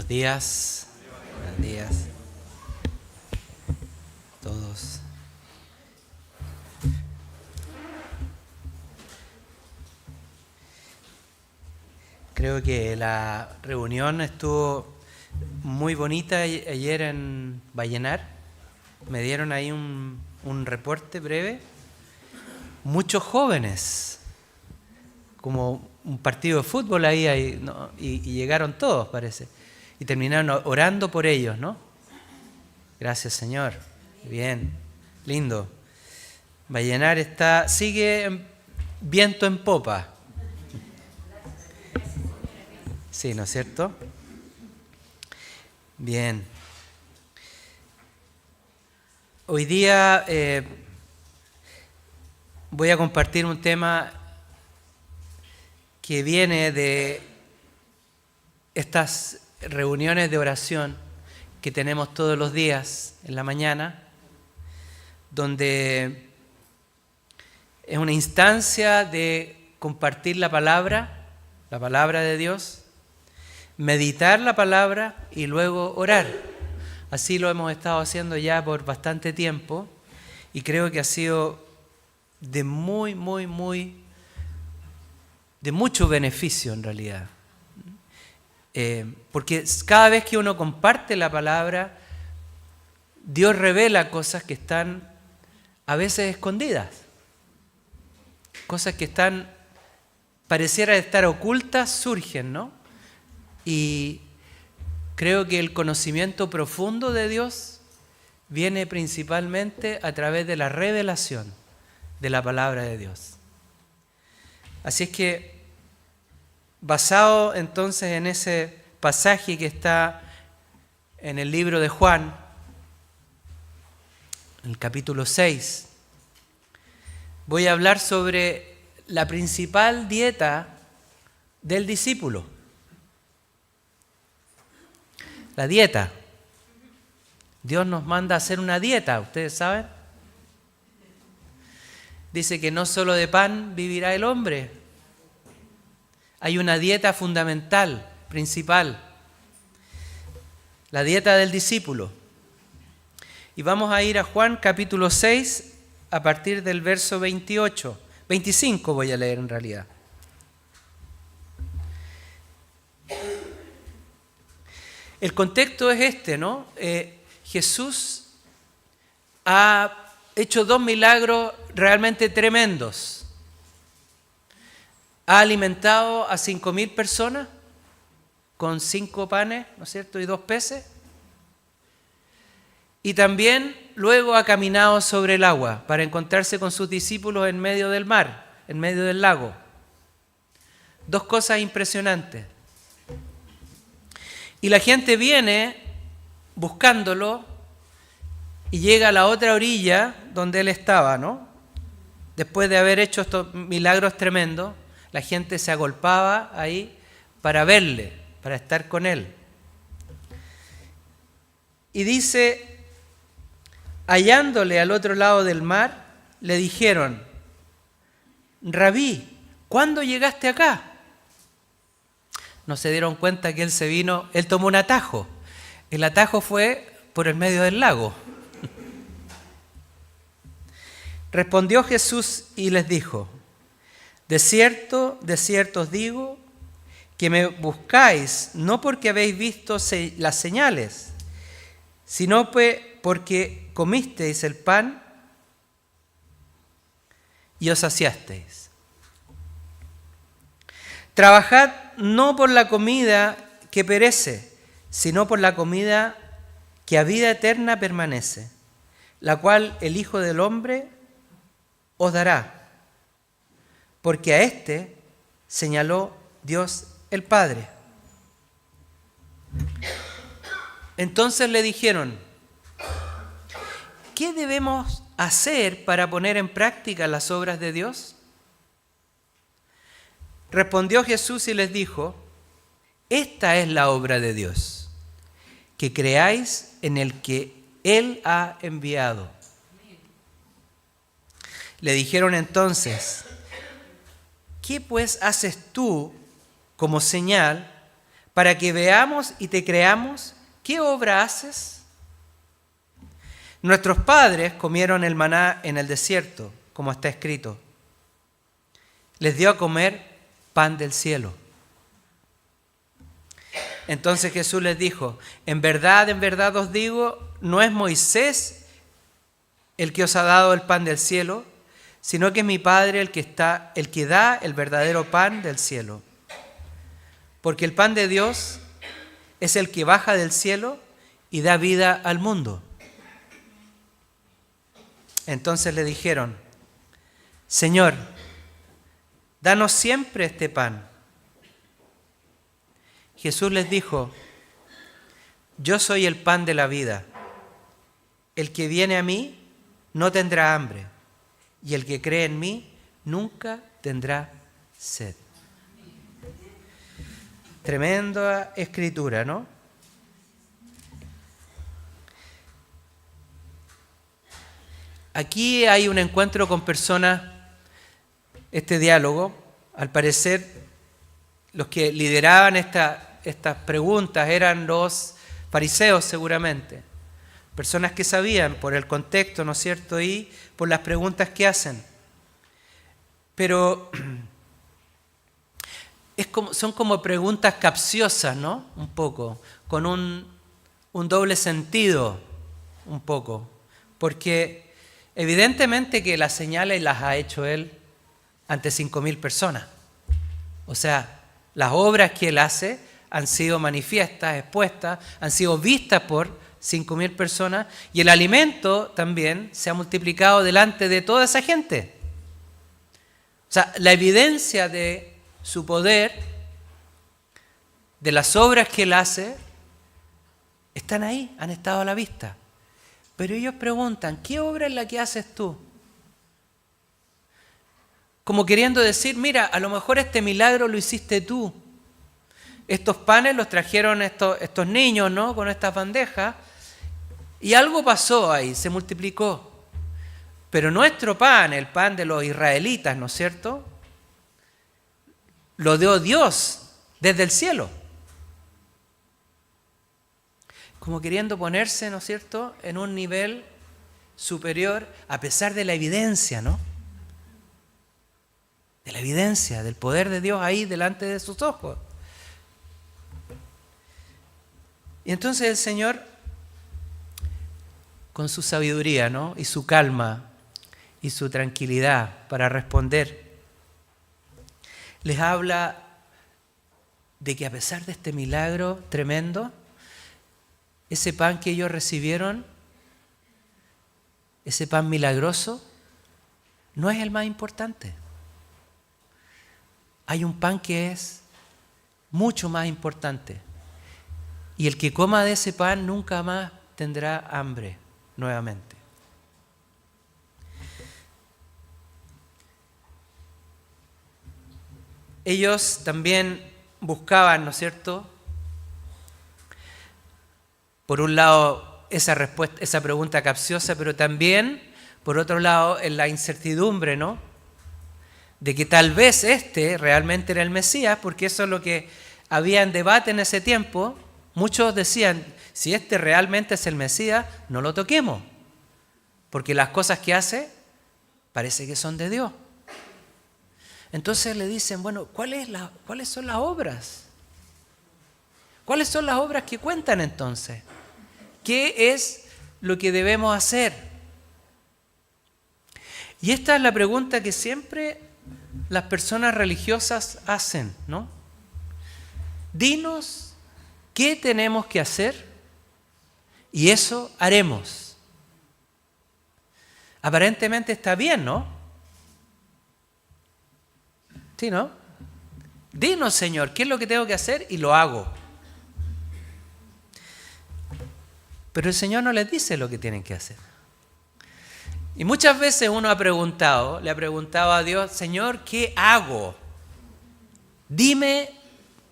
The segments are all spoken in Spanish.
Buenos días. Buenos días a todos. Creo que la reunión estuvo muy bonita ayer en Vallenar. Me dieron ahí un reporte breve. Muchos jóvenes, como un partido de fútbol ahí ¿no? y llegaron todos, parece. Y terminaron orando por ellos, ¿no? Gracias, Señor. Bien, lindo. Vallenar sigue viento en popa. Sí, ¿no es cierto? Bien. Hoy día voy a compartir un tema que viene de estas reuniones de oración que tenemos todos los días en la mañana, donde es una instancia de compartir la palabra de Dios, meditar la palabra y luego orar. Así lo hemos estado haciendo ya por bastante tiempo y creo que ha sido de mucho beneficio en realidad. Porque cada vez que uno comparte la palabra, Dios revela cosas que están a veces escondidas. Cosas que pareciera estar ocultas, surgen, ¿no? Y creo que el conocimiento profundo de Dios viene principalmente a través de la revelación de la palabra de Dios. Así es que, basado entonces en ese pasaje que está en el libro de Juan, en el capítulo 6, voy a hablar sobre la principal dieta del discípulo. La dieta. Dios nos manda a hacer una dieta, ¿ustedes saben? Dice que no solo de pan vivirá el hombre. Hay una dieta fundamental, principal. La dieta del discípulo. Y vamos a ir a Juan capítulo 6 a partir del verso 28. 25 voy a leer en realidad. El contexto es este, ¿no? Jesús ha hecho 2 milagros realmente tremendos. Ha alimentado a 5,000 personas con 5 panes, ¿no es cierto?, y 2 peces. Y también luego ha caminado sobre el agua para encontrarse con sus discípulos en medio del mar, en medio del lago. 2 cosas impresionantes. Y la gente viene buscándolo y llega a la otra orilla donde él estaba, ¿no? Después de haber hecho estos milagros tremendos, la gente se agolpaba ahí para verle, para estar con él. Y dice, hallándole al otro lado del mar, le dijeron, Rabí, ¿cuándo llegaste acá? No se dieron cuenta que él tomó un atajo. El atajo fue por el medio del lago. Respondió Jesús y les dijo, de cierto os digo, que me buscáis no porque habéis visto las señales, sino porque comisteis el pan y os saciasteis. Trabajad no por la comida que perece, sino por la comida que a vida eterna permanece, la cual el Hijo del Hombre os dará, porque a éste señaló Dios el Padre. Entonces le dijeron, ¿qué debemos hacer para poner en práctica las obras de Dios? Respondió Jesús y les dijo, esta es la obra de Dios, que creáis en el que Él ha enviado. Le dijeron entonces, ¿qué pues haces tú como señal para que veamos y te creamos, ¿qué obra haces? Nuestros padres comieron el maná en el desierto, como está escrito. Les dio a comer pan del cielo. Entonces Jesús les dijo, en verdad os digo, no es Moisés el que os ha dado el pan del cielo, sino que es mi Padre el que da el verdadero pan del cielo. Porque el pan de Dios es el que baja del cielo y da vida al mundo. Entonces le dijeron, Señor, danos siempre este pan. Jesús les dijo, yo soy el pan de la vida. El que viene a mí no tendrá hambre, y el que cree en mí nunca tendrá sed. Tremenda escritura, ¿no? Aquí hay un encuentro con personas, este diálogo, al parecer los que lideraban estas preguntas eran los fariseos seguramente, personas que sabían por el contexto, ¿no es cierto?, y por las preguntas que hacen. Pero son como preguntas capciosas, ¿no? Un poco, con un doble sentido, un poco, porque evidentemente que las señales las ha hecho Él ante 5.000 personas. O sea, las obras que Él hace han sido manifiestas, expuestas, han sido vistas por 5.000 personas y el alimento también se ha multiplicado delante de toda esa gente. O sea, la evidencia de su poder, de las obras que Él hace, están ahí, han estado a la vista. Pero ellos preguntan, ¿qué obra es la que haces tú? Como queriendo decir, mira, a lo mejor este milagro lo hiciste tú. Estos panes los trajeron estos niños, ¿no?, con estas bandejas, y algo pasó ahí, se multiplicó. Pero nuestro pan, el pan de los israelitas, ¿no es cierto?, lo dio Dios desde el cielo. Como queriendo ponerse, ¿no es cierto?, en un nivel superior, a pesar de la evidencia, ¿no? De la evidencia, del poder de Dios ahí delante de sus ojos. Y entonces el Señor, con su sabiduría, ¿no?, y su calma y su tranquilidad para responder, les habla de que a pesar de este milagro tremendo, ese pan que ellos recibieron, ese pan milagroso, no es el más importante. Hay un pan que es mucho más importante. Y el que coma de ese pan nunca más tendrá hambre nuevamente. Ellos también buscaban, ¿no es cierto?, por un lado esa respuesta, esa pregunta capciosa, pero también, por otro lado, en la incertidumbre, ¿no?, de que tal vez este realmente era el Mesías, porque eso es lo que había en debate en ese tiempo. Muchos decían, si este realmente es el Mesías, no lo toquemos, porque las cosas que hace parece que son de Dios. Entonces le dicen, bueno, ¿cuáles son las obras? ¿Cuáles son las obras que cuentan entonces? ¿Qué es lo que debemos hacer? Y esta es la pregunta que siempre las personas religiosas hacen, ¿no? Dinos qué tenemos que hacer y eso haremos. Aparentemente está bien, ¿no? ¿Sí, no? Dinos, Señor, qué es lo que tengo que hacer y lo hago. Pero el Señor no les dice lo que tienen que hacer. Y muchas veces uno le ha preguntado a Dios, Señor, ¿qué hago? Dime,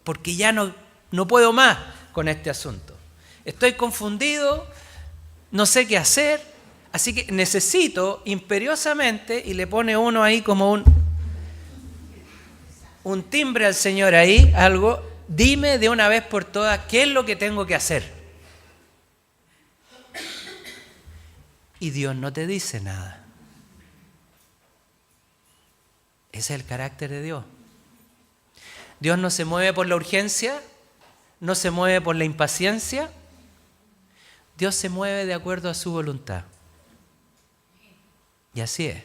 porque ya no puedo más con este asunto. Estoy confundido, no sé qué hacer, así que necesito imperiosamente, y le pone uno ahí como un timbre al Señor ahí, algo, dime de una vez por todas qué es lo que tengo que hacer. Y Dios no te dice nada. Ese es el carácter de Dios. Dios no se mueve por la urgencia, no se mueve por la impaciencia. Dios se mueve de acuerdo a su voluntad. Y así es.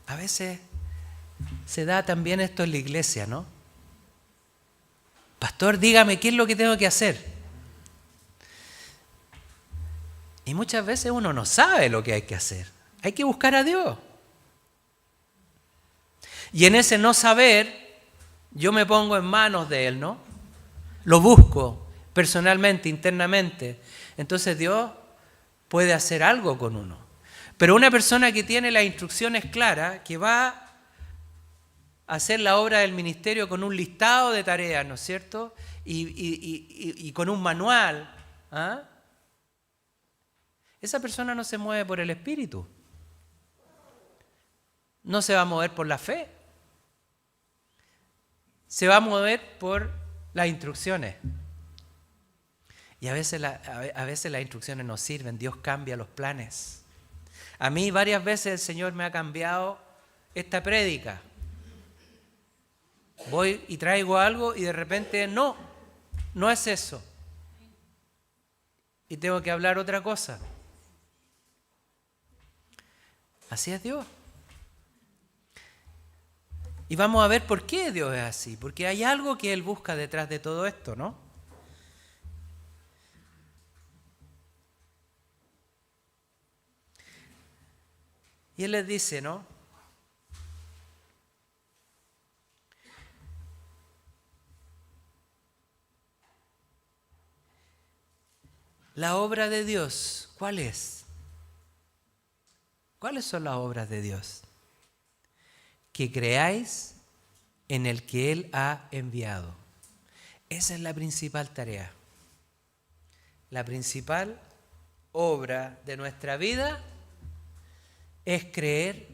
A veces se da también esto en la iglesia, ¿no? Pastor, dígame qué es lo que tengo que hacer. Y muchas veces uno no sabe lo que hay que hacer. Hay que buscar a Dios. Y en ese no saber, yo me pongo en manos de Él, ¿no? Lo busco personalmente, internamente. Entonces Dios puede hacer algo con uno. Pero una persona que tiene las instrucciones claras, que va a hacer la obra del ministerio con un listado de tareas, ¿no es cierto? Y con un manual, ¿ah? Esa persona no se mueve por el Espíritu. No se va a mover por la fe. Se va a mover por las instrucciones. Y a veces las instrucciones no sirven. Dios cambia los planes. A mí varias veces el Señor me ha cambiado esta prédica. Voy y traigo algo y de repente no es eso. Y tengo que hablar otra cosa. Así es Dios. Y vamos a ver por qué Dios es así. Porque hay algo que Él busca detrás de todo esto, ¿no? Y Él les dice, ¿no? La obra de Dios, ¿cuál es? ¿Cuáles son las obras de Dios? Que creáis en el que Él ha enviado. Esa es la principal tarea. La principal obra de nuestra vida es creer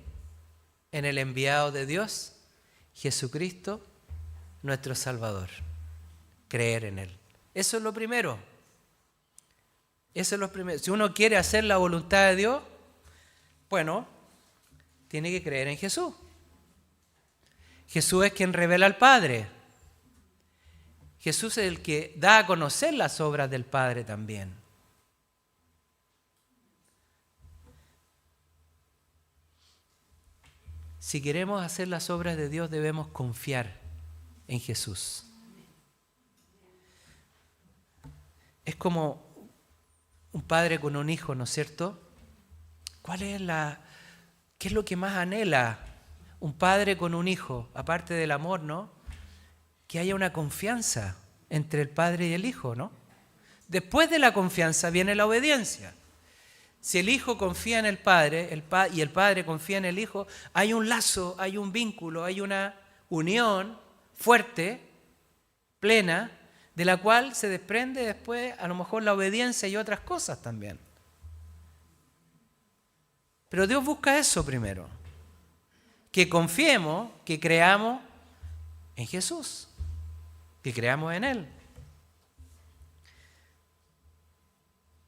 en el enviado de Dios, Jesucristo, nuestro Salvador. Creer en Él. Eso es lo primero. Eso es lo primero. Si uno quiere hacer la voluntad de Dios, bueno, tiene que creer en Jesús. Jesús es quien revela al Padre. Jesús es el que da a conocer las obras del Padre también. Si queremos hacer las obras de Dios, debemos confiar en Jesús. Es como un padre con un hijo, ¿no es cierto? ¿Qué es lo que más anhela un padre con un hijo, aparte del amor, ¿no? Que haya una confianza entre el padre y el hijo, ¿no? Después de la confianza viene la obediencia. Si el hijo confía en el padre y el padre confía en el hijo, hay un lazo, hay un vínculo, hay una unión fuerte, plena, de la cual se desprende después a lo mejor la obediencia y otras cosas también. Pero Dios busca eso primero. Que confiemos, que creamos en Jesús, que creamos en Él.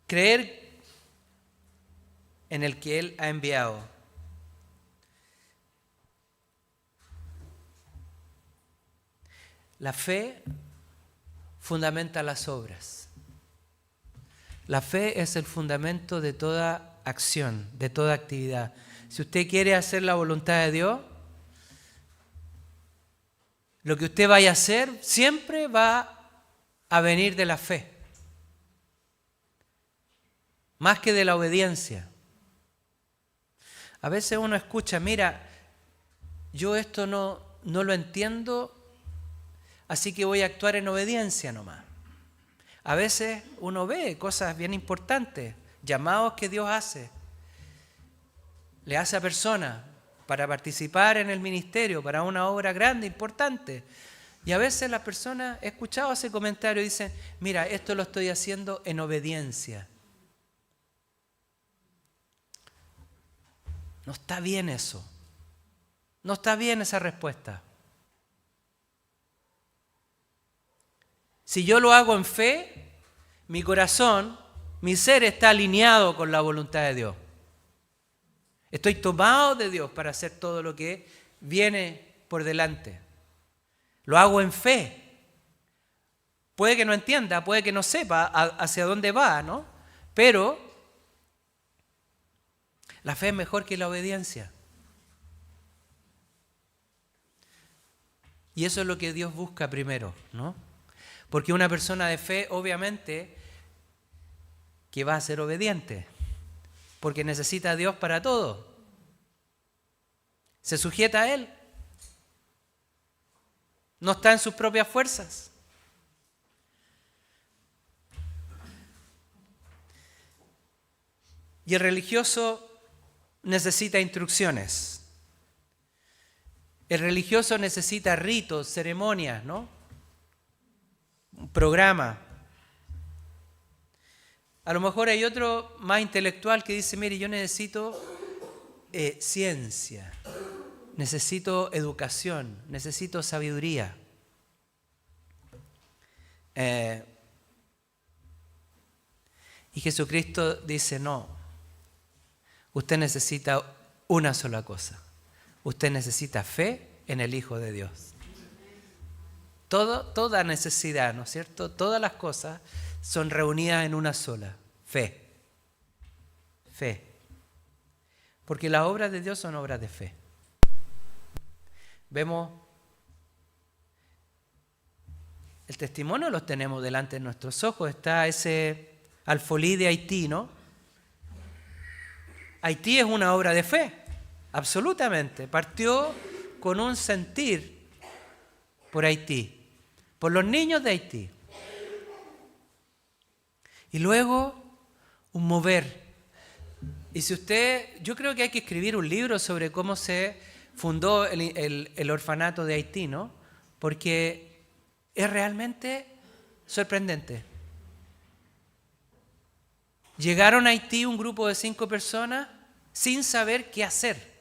Creer en el que Él ha enviado. La fe fundamenta las obras. La fe es el fundamento de toda acción, de toda actividad. Si usted quiere hacer la voluntad de Dios, lo que usted vaya a hacer siempre va a venir de la fe, más que de la obediencia. A veces uno escucha, mira, yo esto no lo entiendo, así que voy a actuar en obediencia nomás. A veces uno ve cosas bien importantes, llamados que Dios hace. Le hace a personas para participar en el ministerio, para una obra grande, importante. Y a veces las personas, he escuchado ese comentario y dicen, mira, esto lo estoy haciendo en obediencia. No está bien eso. No está bien esa respuesta. Si yo lo hago en fe, mi corazón, mi ser está alineado con la voluntad de Dios. Estoy tomado de Dios para hacer todo lo que viene por delante. Lo hago en fe. Puede que no entienda, puede que no sepa hacia dónde va, ¿no? Pero la fe es mejor que la obediencia. Y eso es lo que Dios busca primero, ¿no? Porque una persona de fe, obviamente, que va a ser obediente, porque necesita a Dios para todo. Se sujeta a Él. No está en sus propias fuerzas. Y el religioso necesita instrucciones. El religioso necesita ritos, ceremonias, ¿no? Un programa. A lo mejor hay otro más intelectual que dice, mire, yo necesito ciencia, necesito educación, necesito sabiduría. Y Jesucristo dice, no, usted necesita una sola cosa. Usted necesita fe en el Hijo de Dios. Toda necesidad, ¿no es cierto? Todas las cosas son reunidas en una sola. Fe. Fe. Porque las obras de Dios son obras de fe. Vemos, el testimonio los tenemos delante de nuestros ojos. Está ese alfolí de Haití, ¿no? Haití es una obra de fe, absolutamente. Partió con un sentir por Haití, por los niños de Haití. Y luego un mover. Y si usted, yo creo que hay que escribir un libro sobre cómo se fundó el orfanato de Haití, ¿no? Porque es realmente sorprendente. Llegaron a Haití un grupo de 5 personas sin saber qué hacer.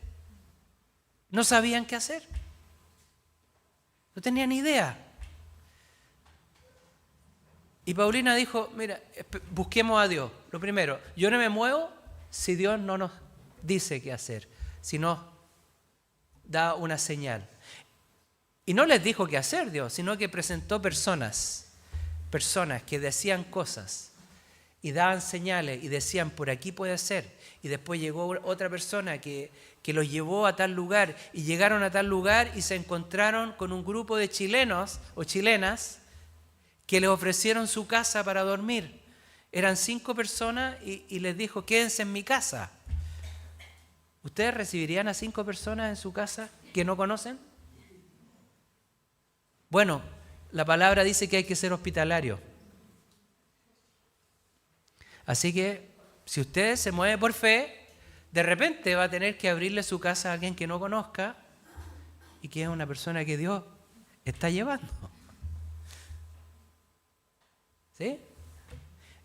No sabían qué hacer. No tenían ni idea. Y Paulina dijo, mira, busquemos a Dios. Lo primero, yo no me muevo si Dios no nos dice qué hacer, si nos da una señal. Y no les dijo qué hacer Dios, sino que presentó personas que decían cosas y daban señales y decían, por aquí puede ser. Y después llegó otra persona que los llevó a tal lugar y llegaron a tal lugar y se encontraron con un grupo de chilenos o chilenas que les ofrecieron su casa para dormir. Eran 5 personas y les dijo, quédense en mi casa. ¿Ustedes recibirían a 5 personas en su casa que no conocen? Bueno, la palabra dice que hay que ser hospitalario. Así que, si usted se mueve por fe, de repente va a tener que abrirle su casa a alguien que no conozca y que es una persona que Dios está llevando. ¿Sí?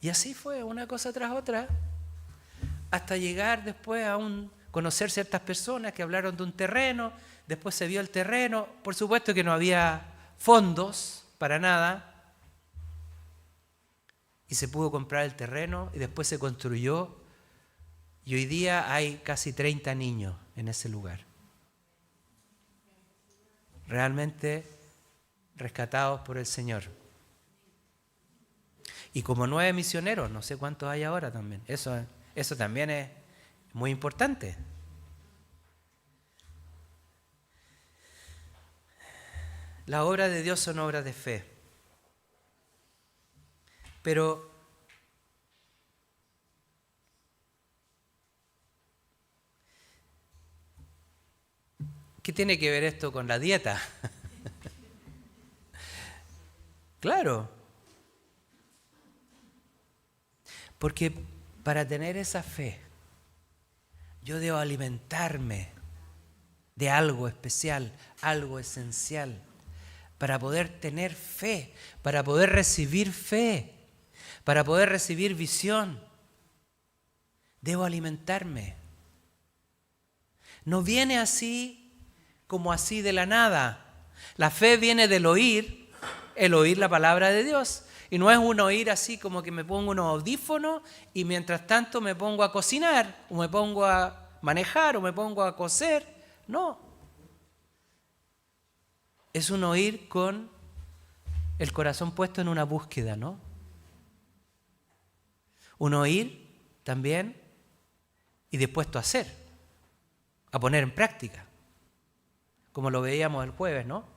Y así fue, una cosa tras otra, hasta llegar después a conocer ciertas personas que hablaron de un terreno, después se vio el terreno, por supuesto que no había fondos para nada, y se pudo comprar el terreno y después se construyó y hoy día hay casi 30 niños en ese lugar. Realmente rescatados por el Señor. Y como 9 misioneros, no sé cuántos hay ahora también. Eso también es muy importante. Las obras de Dios son obras de fe. Pero ¿qué tiene que ver esto con la dieta? Claro. Porque para tener esa fe, yo debo alimentarme de algo especial, algo esencial, para poder tener fe, para poder recibir fe, para poder recibir visión. Debo alimentarme. No viene así como así de la nada. La fe viene del oír el oír la palabra de Dios. Y no es un oír así como que me pongo unos audífonos y mientras tanto me pongo a cocinar, o me pongo a manejar, o me pongo a coser. No. Es un oír con el corazón puesto en una búsqueda, ¿no? Un oír también y dispuesto a hacer, a poner en práctica, como lo veíamos el jueves, ¿no?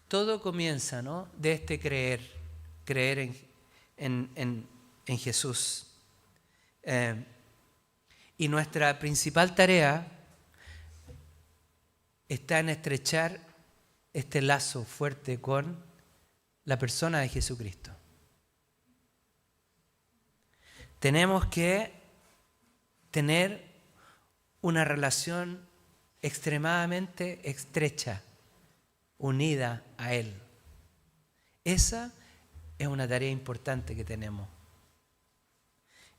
Todo comienza, ¿no?, de este creer en Jesús. Y nuestra principal tarea está en estrechar este lazo fuerte con la persona de Jesucristo. Tenemos que tener una relación extremadamente estrecha, unida a Él. Esa es una tarea importante que tenemos.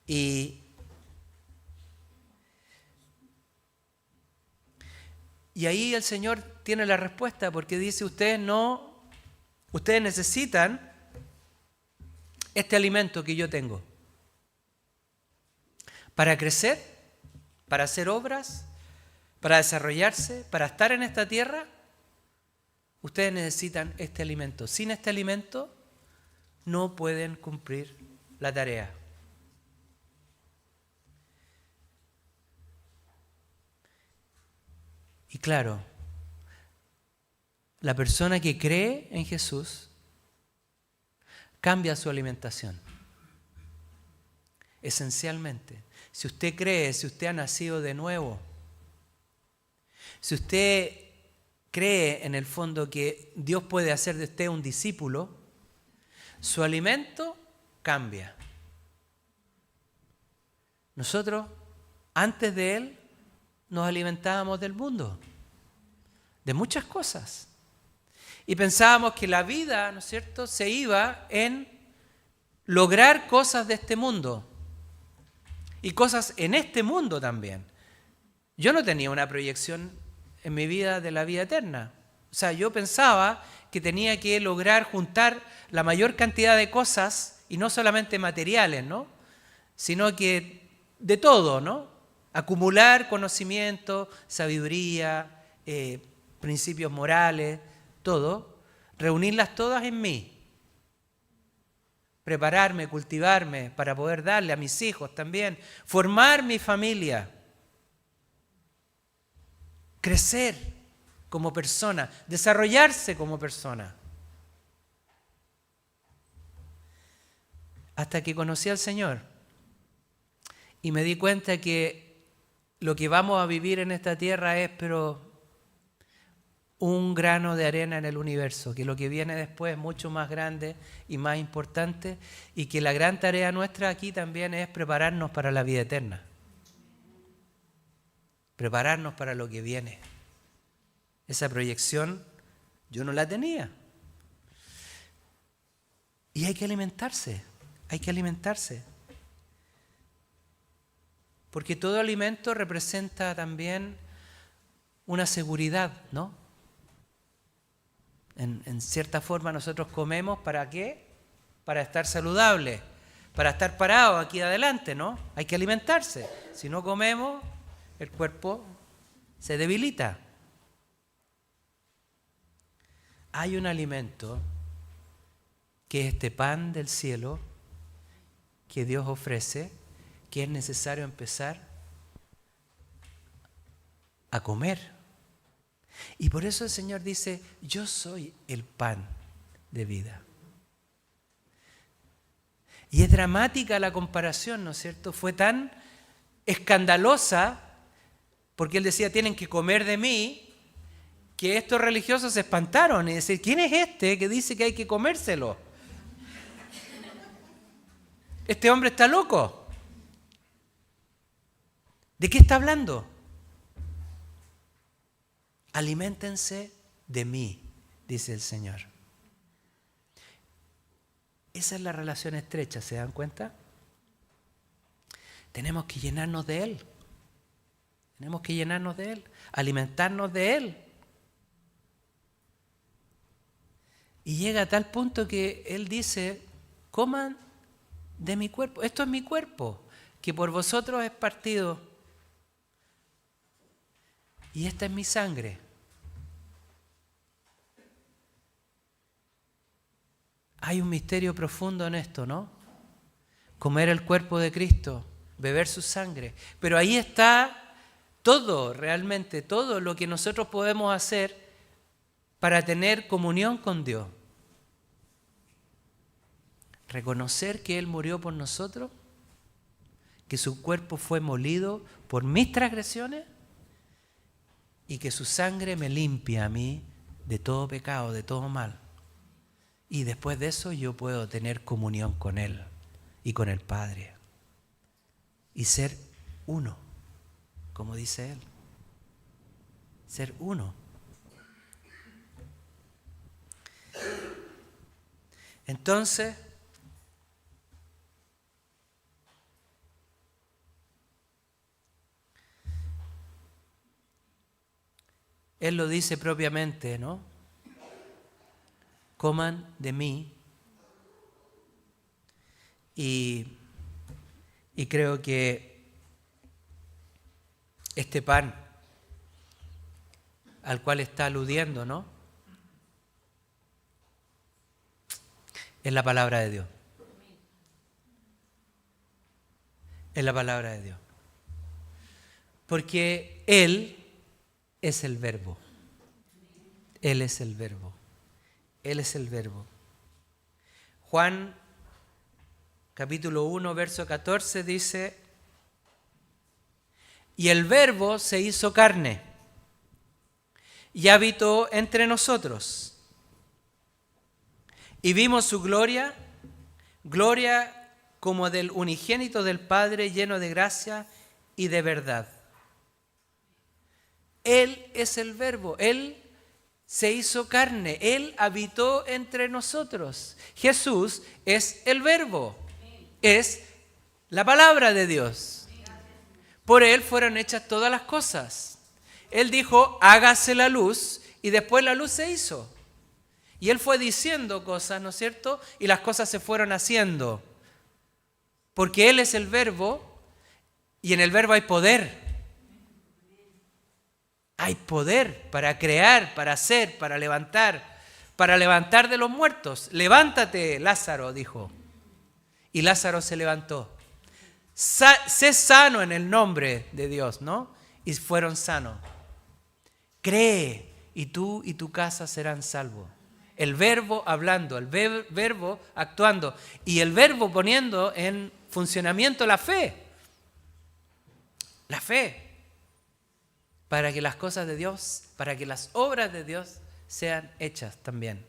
Y ahí el Señor tiene la respuesta, porque dice, ustedes necesitan este alimento que yo tengo para crecer, para hacer obras, para desarrollarse, para estar en esta tierra. Ustedes necesitan este alimento. Sin este alimento no pueden cumplir la tarea. Y claro, la persona que cree en Jesús cambia su alimentación. Esencialmente, si usted cree, si usted ha nacido de nuevo, si usted cree en el fondo que Dios puede hacer de usted un discípulo, su alimento cambia. Nosotros, antes de Él, nos alimentábamos del mundo, de muchas cosas. Y pensábamos que la vida, ¿no es cierto?, se iba en lograr cosas de este mundo y cosas en este mundo también. Yo no tenía una proyección en mi vida de la vida eterna. O sea, yo pensaba que tenía que lograr juntar la mayor cantidad de cosas, y no solamente materiales, ¿no?, sino que de todo, ¿no? Acumular conocimiento, sabiduría, principios morales, todo, reunirlas todas en mí. Prepararme, cultivarme para poder darle a mis hijos también, formar mi familia, crecer como persona, desarrollarse como persona. Hasta que conocí al Señor y me di cuenta que lo que vamos a vivir en esta tierra es, pero un grano de arena en el universo, que lo que viene después es mucho más grande y más importante, y que la gran tarea nuestra aquí también es prepararnos para la vida eterna, prepararnos para lo que viene. Esa proyección yo no la tenía. Y hay que alimentarse, porque todo alimento representa también una seguridad, ¿no? En cierta forma nosotros comemos, ¿para qué? Para estar saludables, para estar parados aquí adelante, ¿no? Hay que alimentarse. Si no comemos, el cuerpo se debilita. Hay un alimento que es este pan del cielo que Dios ofrece, que es necesario empezar a comer. Y por eso el Señor dice, yo soy el pan de vida. Y es dramática la comparación, ¿no es cierto? Fue tan escandalosa, porque Él decía, tienen que comer de mí, que estos religiosos se espantaron y decían, ¿quién es este que dice que hay que comérselo? Este hombre está loco. ¿De qué está hablando? Aliméntense de mí, dice el Señor. Esa es la relación estrecha, ¿se dan cuenta? Tenemos que llenarnos de Él. Tenemos que llenarnos de Él, alimentarnos de Él. Y llega a tal punto que Él dice, coman de mi cuerpo. Esto es mi cuerpo, que por vosotros es partido. Y esta es mi sangre. Hay un misterio profundo en esto, ¿no? Comer el cuerpo de Cristo, beber su sangre. Pero ahí está todo, realmente, todo lo que nosotros podemos hacer para tener comunión con Dios. Reconocer que Él murió por nosotros, que su cuerpo fue molido por mis transgresiones y que su sangre me limpia a mí de todo pecado, de todo mal. Y después de eso yo puedo tener comunión con Él y con el Padre y ser uno, como dice Él. Ser uno. Entonces, Él lo dice propiamente, ¿no? Coman de mí. Y creo que este pan al cual está aludiendo, ¿no? Es la palabra de Dios. Es la palabra de Dios. Porque Él es el verbo. Él es el verbo. Él es el verbo. Juan capítulo 1, verso 14 dice, y el verbo se hizo carne y habitó entre nosotros. Y vimos su gloria, gloria como del unigénito del Padre, lleno de gracia y de verdad. Él es el verbo, Él se hizo carne, Él habitó entre nosotros. Jesús es el verbo, es la palabra de Dios. Por Él fueron hechas todas las cosas. Él dijo, hágase la luz, y después la luz se hizo. Y Él fue diciendo cosas, ¿no es cierto? Y las cosas se fueron haciendo. Porque Él es el verbo, y en el verbo hay poder. Hay poder para crear, para hacer, para levantar de los muertos. Levántate, Lázaro, dijo. Y Lázaro se levantó. Sé sano en el nombre de Dios, ¿no? Y fueron sanos. Cree, y tú y tu casa serán salvos. El verbo hablando, el verbo actuando, y el verbo poniendo en funcionamiento la fe. La fe. Para que las cosas de Dios, para que las obras de Dios sean hechas también.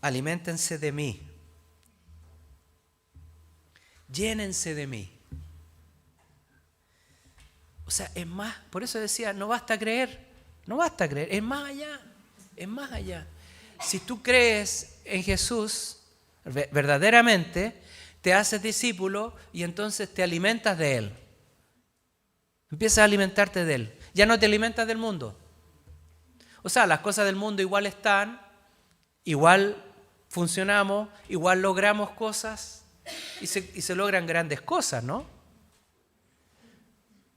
Aliméntense de mí. Llénense de mí. O sea, es más, por eso decía, no basta creer, es más allá, es más allá. Si tú crees en Jesús verdaderamente, te haces discípulo y entonces te alimentas de Él. Empiezas a alimentarte de Él. Ya no te alimentas del mundo. O sea, las cosas del mundo igual están, igual funcionamos, igual logramos cosas y se logran grandes cosas, ¿no?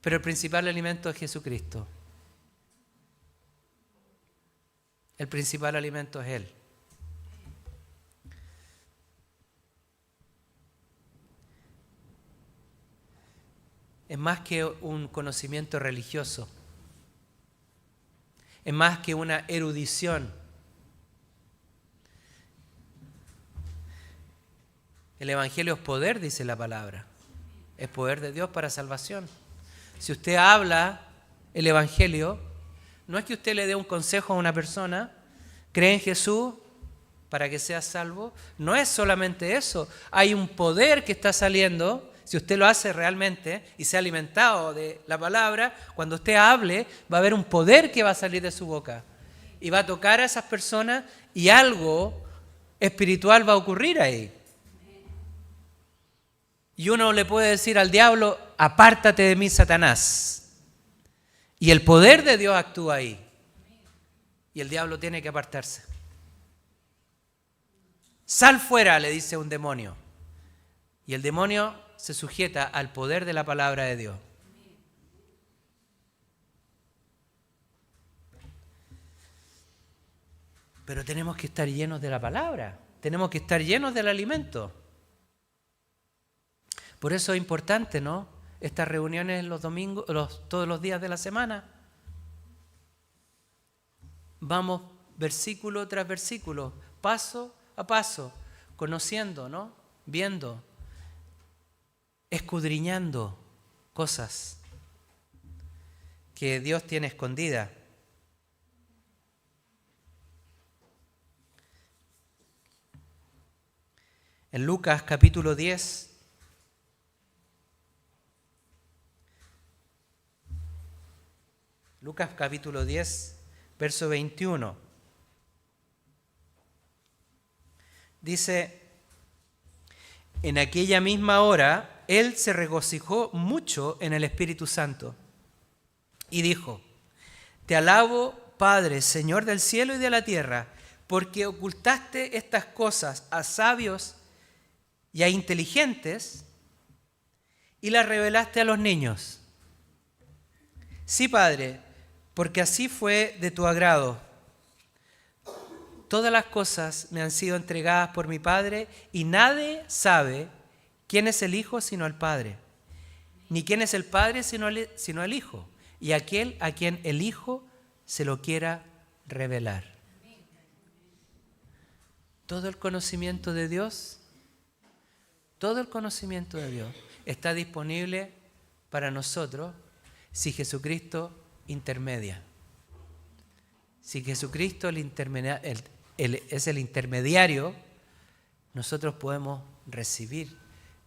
Pero el principal alimento es Jesucristo. El principal alimento es Él. Es más que un conocimiento religioso. Es más que una erudición. El Evangelio es poder, dice la palabra. Es poder de Dios para salvación. Si usted habla el Evangelio, no es que usted le dé un consejo a una persona, cree en Jesús para que sea salvo. No es solamente eso. Hay un poder que está saliendo. Si usted lo hace realmente y se ha alimentado de la palabra, cuando usted hable, va a haber un poder que va a salir de su boca. Y va a tocar a esas personas y algo espiritual va a ocurrir ahí. Y uno le puede decir al diablo, apártate de mí, Satanás. Y el poder de Dios actúa ahí. Y el diablo tiene que apartarse. Sal fuera, le dice un demonio. Y el demonio se sujeta al poder de la palabra de Dios. Pero tenemos que estar llenos de la palabra. Tenemos que estar llenos del alimento. Por eso es importante, ¿no? Estas reuniones los domingos, todos los días de la semana. Vamos versículo tras versículo, paso a paso, conociendo, ¿no? Viendo, escudriñando cosas que Dios tiene escondidas. En Lucas capítulo 10, Lucas capítulo 10, verso 21. Dice, en aquella misma hora, él se regocijó mucho en el Espíritu Santo y dijo, te alabo, Padre, Señor del cielo y de la tierra, porque ocultaste estas cosas a sabios y a inteligentes y las revelaste a los niños. Sí, Padre, porque así fue de tu agrado. Todas las cosas me han sido entregadas por mi Padre y nadie sabe quién es el Hijo sino el Padre, ni quién es el Padre sino el Hijo, y aquel a quien el Hijo se lo quiera revelar. Todo el conocimiento de Dios, está disponible para nosotros si Jesucristo intermedia. Si Jesucristo es el intermediario, nosotros podemos recibir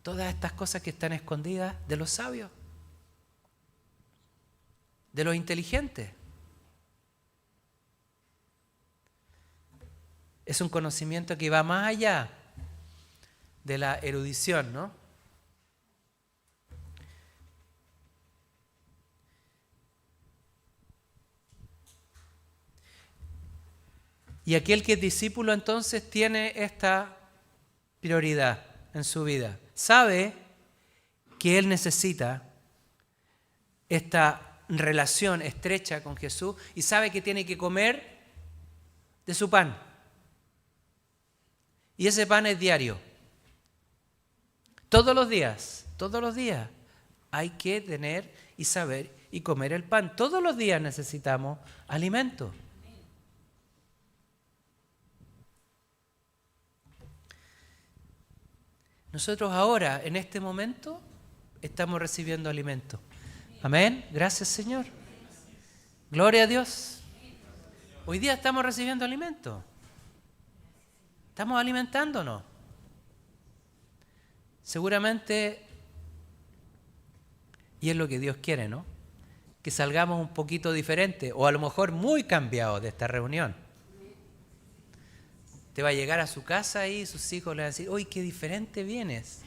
todas estas cosas que están escondidas de los sabios, de los inteligentes. Es un conocimiento que va más allá de la erudición, ¿no? Y aquel que es discípulo entonces tiene esta prioridad en su vida. Sabe que él necesita esta relación estrecha con Jesús y sabe que tiene que comer de su pan. Y ese pan es diario. Todos los días hay que tener y saber y comer el pan. Todos los días necesitamos alimento. Nosotros ahora, en este momento, estamos recibiendo alimento. Amén. Gracias, Señor. Gloria a Dios. Hoy día estamos recibiendo alimento. Estamos alimentándonos. Seguramente, y es lo que Dios quiere, ¿no? Que salgamos un poquito diferentes, o a lo mejor muy cambiados de esta reunión. Te va a llegar a su casa y sus hijos le van a decir, ¡uy, qué diferente vienes!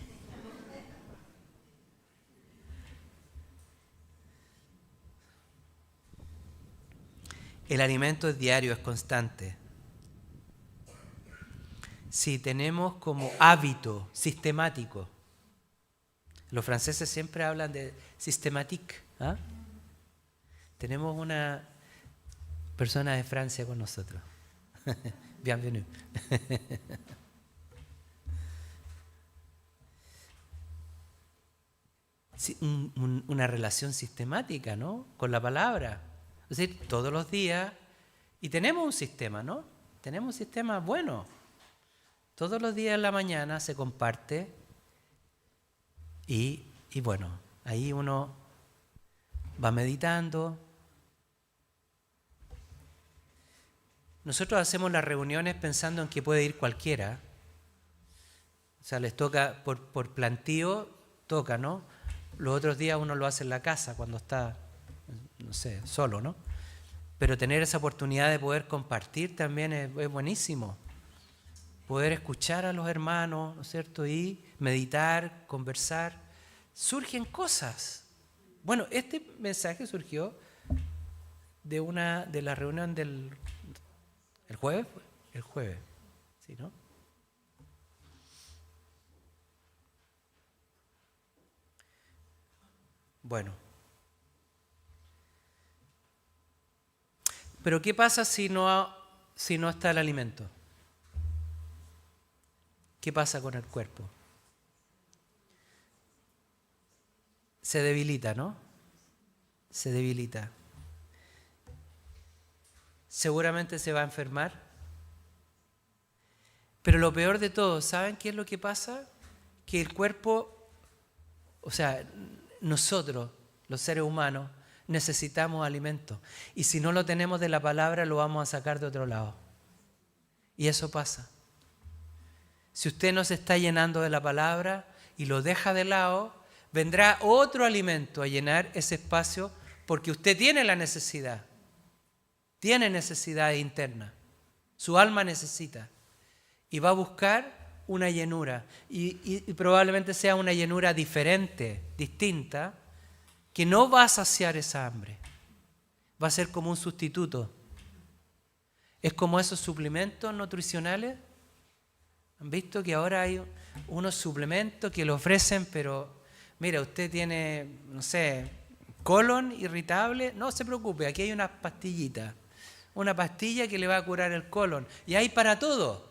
El alimento es diario, es constante. Si tenemos como hábito sistemático, los franceses siempre hablan de systématique, ¿ah? Tenemos una persona de Francia con nosotros. Bienvenue. Una relación sistemática, ¿no? Con la palabra. Es decir, todos los días. Y tenemos un sistema, ¿no? Tenemos un sistema bueno. Todos los días en la mañana se comparte. Y bueno, ahí uno va meditando. Nosotros hacemos las reuniones pensando en que puede ir cualquiera. O sea, les toca, por plantío, toca, ¿no? Los otros días uno lo hace en la casa cuando está, no sé, solo, ¿no? Pero tener esa oportunidad de poder compartir también es buenísimo. poder escuchar a los hermanos, ¿no es cierto? Y meditar, conversar. Surgen cosas. Bueno, este mensaje surgió de la reunión del jueves, ¿sí, no? Bueno. Pero ¿qué pasa si no está el alimento? ¿Qué pasa con el cuerpo? Se debilita, ¿no? Se debilita. Seguramente se va a enfermar. Pero lo peor de todo, ¿saben qué es lo que pasa? Que el cuerpo, o sea, nosotros, los seres humanos, necesitamos alimento. Y si no lo tenemos de la palabra, lo vamos a sacar de otro lado. Y eso pasa. Si usted no se está llenando de la palabra y lo deja de lado, vendrá otro alimento a llenar ese espacio porque usted tiene la necesidad. Tiene necesidad interna. Su alma necesita. Y va a buscar una llenura. Y probablemente sea una llenura diferente, distinta, que no va a saciar esa hambre. Va a ser como un sustituto. Es como esos suplementos nutricionales. ¿Han visto que ahora hay unos suplementos que lo ofrecen, pero mira, usted tiene, no sé, colon irritable? No se preocupe, aquí hay unas pastillitas. Una pastilla que le va a curar el colon. Y hay para todo.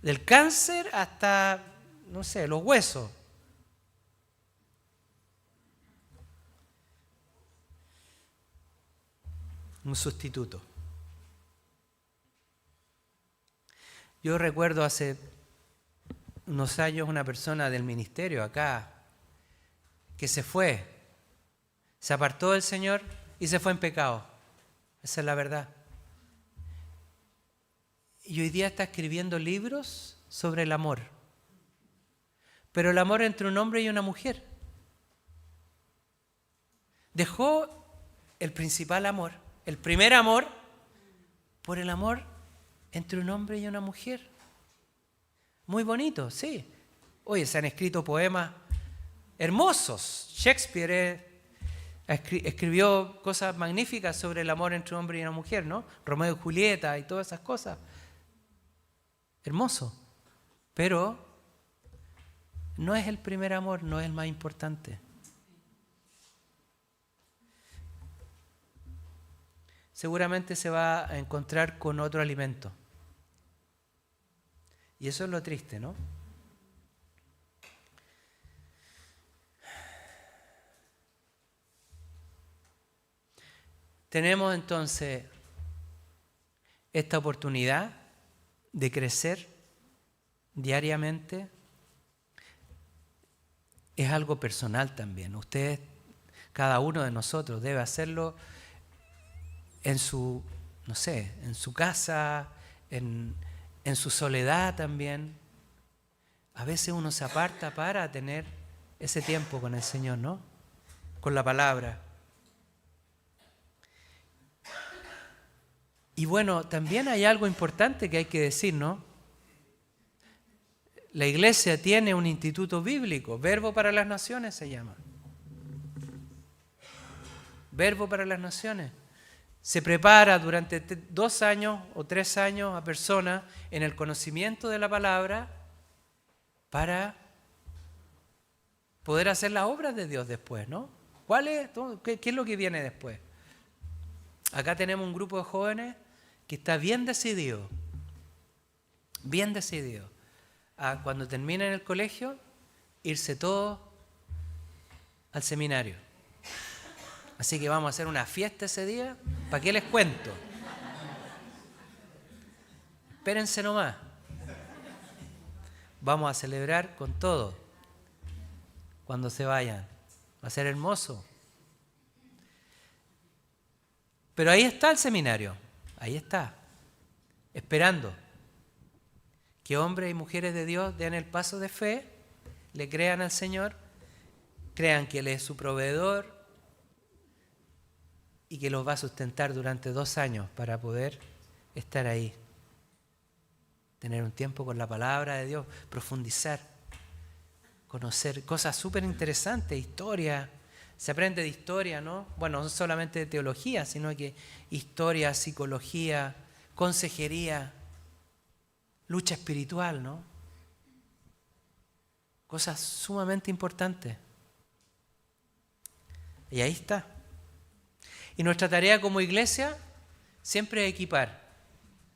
Del cáncer hasta, no sé, los huesos. Un sustituto. Yo recuerdo hace unos años una persona del ministerio acá que se apartó del Señor y se fue en pecado. Esa es la verdad. Y hoy día está escribiendo libros sobre el amor. Pero el amor entre un hombre y una mujer. Dejó el principal amor, el primer amor, por el amor entre un hombre y una mujer. Muy bonito, sí. Oye, se han escrito poemas hermosos. Shakespeare escribió cosas magníficas sobre el amor entre un hombre y una mujer, ¿no? Romeo y Julieta y todas esas cosas. Hermoso. Pero no es el primer amor, no es el más importante. Seguramente se va a encontrar con otro alimento. Y eso es lo triste, ¿no? Tenemos entonces esta oportunidad de crecer diariamente. Es algo personal también. Ustedes, cada uno de nosotros debe hacerlo en su, no sé, en su casa, en su soledad también. A veces uno se aparta para tener ese tiempo con el Señor, ¿no? Con la palabra. Y bueno, también hay algo importante que hay que decir, ¿no? La iglesia tiene un instituto bíblico, Verbo para las Naciones se llama. Verbo para las Naciones. Se prepara durante 2 años o 3 años a personas en el conocimiento de la palabra para poder hacer las obras de Dios después, ¿no? ¿Qué es lo que viene después? Acá tenemos un grupo de jóvenes que está bien decidido a cuando terminen el colegio irse todos al seminario. Así que vamos a hacer una fiesta ese día. ¿Para qué les cuento? Espérense nomás. Vamos a celebrar con todo cuando se vayan. Va a ser hermoso. Pero ahí está el seminario. Ahí está. Esperando que hombres y mujeres de Dios den el paso de fe, le crean al Señor, crean que Él es su proveedor, y que los va a sustentar durante 2 años para poder estar ahí. tener un tiempo con la palabra de Dios, profundizar, conocer cosas súper interesantes, historia. Se aprende de historia, ¿no? Bueno, no solamente de teología, sino que historia, psicología, consejería, lucha espiritual, ¿no? Cosas sumamente importantes. Y ahí está. Y nuestra tarea como iglesia siempre es equipar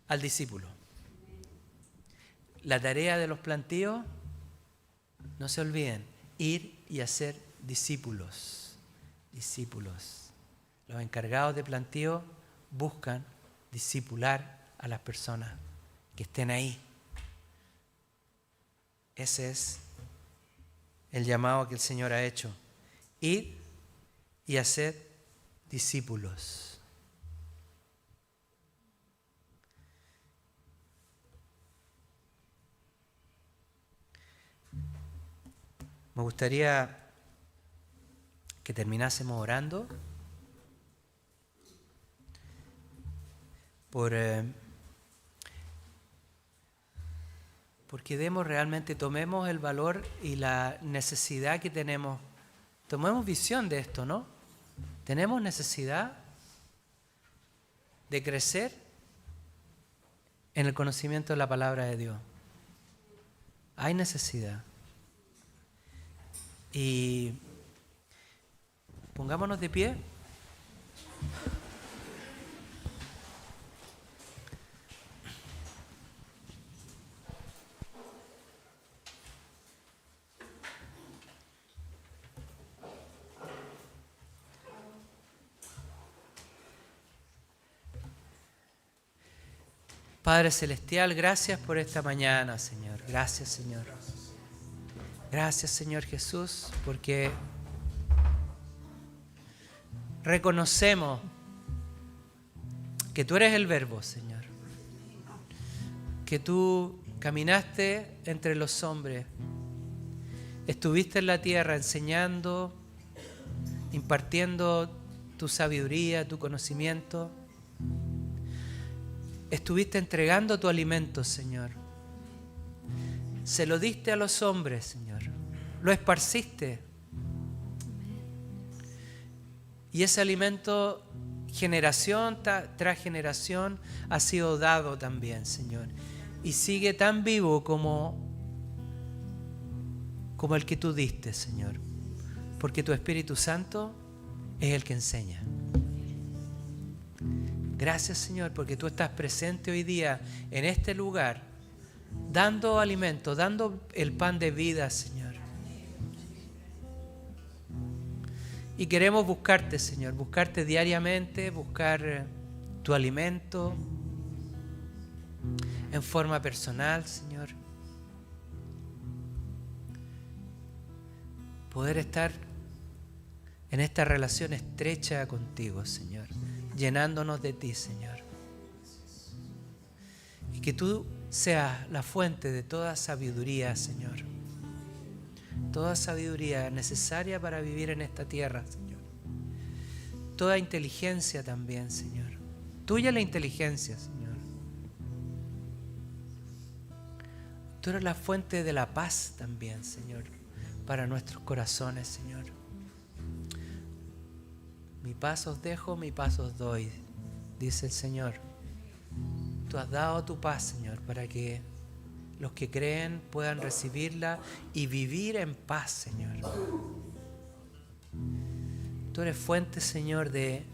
al discípulo. La tarea de los plantíos, no se olviden, ir y hacer discípulos. Discípulos. Los encargados de plantío buscan discipular a las personas que estén ahí. Ese es el llamado que el Señor ha hecho. Ir y hacer discípulos. Me gustaría que terminásemos orando porque tomemos el valor y la necesidad que tenemos, tomemos visión de esto, ¿no? Tenemos necesidad de crecer en el conocimiento de la palabra de Dios. Hay necesidad. Y pongámonos de pie. Padre Celestial, gracias por esta mañana, Señor. Gracias, Señor. Gracias, Señor Jesús, porque reconocemos que tú eres el Verbo, Señor. Que tú caminaste entre los hombres, estuviste en la tierra enseñando, impartiendo tu sabiduría, tu conocimiento. Estuviste entregando tu alimento, Señor. Se lo diste a los hombres, Señor. Lo esparciste. Y ese alimento, generación tras generación, ha sido dado también, Señor. Y sigue tan vivo como el que tú diste, Señor. Porque tu Espíritu Santo es el que enseña. Gracias, Señor, porque tú estás presente hoy día en este lugar, dando alimento, dando el pan de vida, Señor. Y queremos buscarte, Señor, buscarte diariamente, buscar tu alimento en forma personal, Señor. Poder estar en esta relación estrecha contigo, Señor, llenándonos de ti, Señor. Y que tú seas la fuente de toda sabiduría, Señor. Toda sabiduría necesaria para vivir en esta tierra, Señor. Toda inteligencia también, Señor. Tuya la inteligencia, Señor. Tú eres la fuente de la paz también, Señor, para nuestros corazones, Señor. Mi paz os dejo, mi paz os doy, dice el Señor. Tú has dado tu paz, Señor, para que los que creen puedan recibirla y vivir en paz, Señor. Tú eres fuente, Señor, de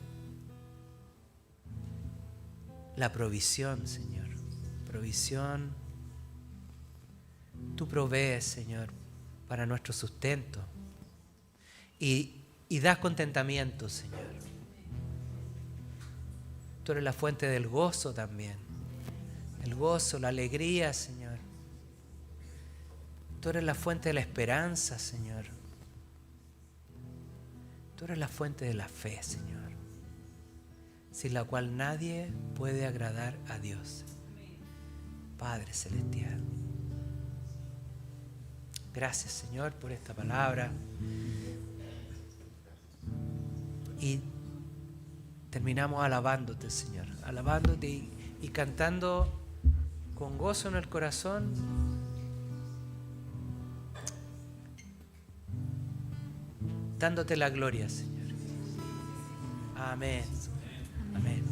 la provisión, Señor. Provisión. Tú provees, Señor, para nuestro sustento. Y das contentamiento, Señor. Tú eres la fuente del gozo también. El gozo, la alegría, Señor. Tú eres la fuente de la esperanza, Señor. Tú eres la fuente de la fe, Señor, sin la cual nadie puede agradar a Dios. Padre Celestial. Gracias, Señor, por esta palabra. Y terminamos alabándote, Señor. Alabándote y cantando con gozo en el corazón, dándote la gloria, Señor. Amén. Amén.